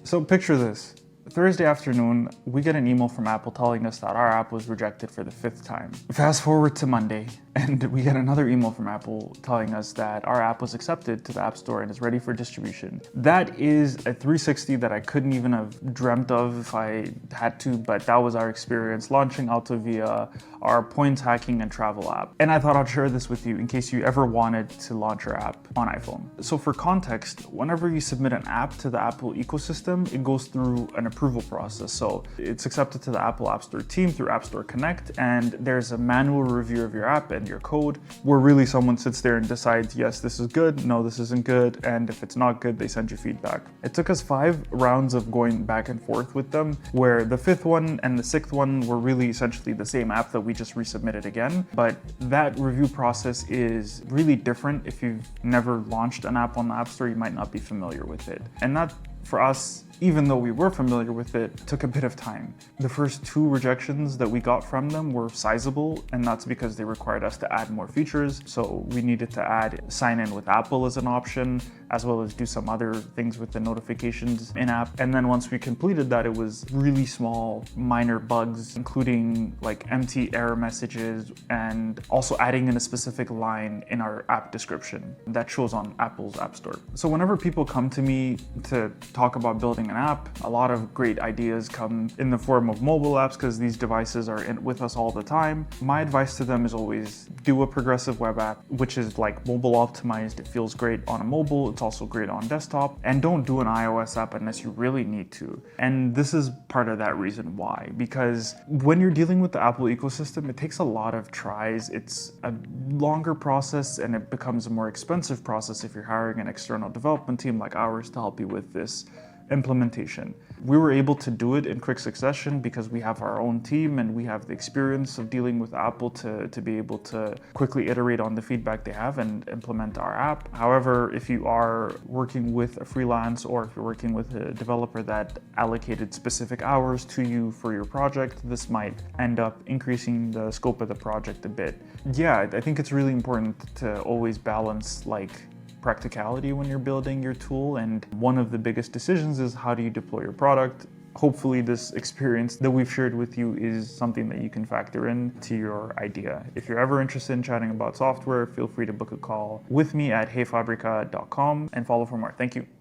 So picture this. Thursday afternoon, we get an email from Apple telling us that our app was rejected for the 5th time. Fast forward to Monday, and we get another email from Apple telling us that our app was accepted to the App Store and is ready for distribution. That is a 360 that I couldn't even have dreamt of if I had to, but that was our experience launching Altavia, our points hacking and travel app. And I thought I'd share this with you in case you ever wanted to launch your app on iPhone. So for context, whenever you submit an app to the Apple ecosystem, it goes through an approval process. So it's accepted to the Apple App Store team through App Store Connect, and there's a manual review of your app and your code where really someone sits there and decides, yes, this is good, no, this isn't good, and if it's not good, they send you feedback. It took us 5 rounds of going back and forth with them, where the 5th one and the 6th one were really essentially the same app that we just resubmitted again. But that review process is really different. If you've never launched an app on the App Store, you might not be familiar with it. And that, for us, even though we were familiar with it, took a bit of time. The first 2 rejections that we got from them were sizable, and that's because they required us to add more features. So we needed to add sign in with Apple as an option, as well as do some other things with the notifications in-app. And then once we completed that, it was really small, minor bugs, including like empty error messages, and also adding in a specific line in our app description that shows on Apple's App Store. So whenever people come to me to talk about building an app, a lot of great ideas come in the form of mobile apps because these devices are with us all the time. My advice to them is always do a progressive web app, which is like mobile optimized. It feels great on a mobile, it's also great on desktop, and don't do an iOS app unless you really need to. And this is part of that reason why, because when you're dealing with the Apple ecosystem, it takes a lot of tries. It's a longer process and it becomes a more expensive process if you're hiring an external development team like ours to help you with this implementation. We were able to do it in quick succession because we have our own team and we have the experience of dealing with Apple to be able to quickly iterate on the feedback they have and implement our app. However, if you are working with a freelance or if you're working with a developer that allocated specific hours to you for your project, this might end up increasing the scope of the project a bit. Yeah, I think it's really important to always balance like practicality when you're building your tool, and one of the biggest decisions is how do you deploy your product. Hopefully this experience that we've shared with you is something that you can factor in to your idea. If you're ever interested in chatting about software, feel free to book a call with me at heyfabrica.com and follow for more. Thank you.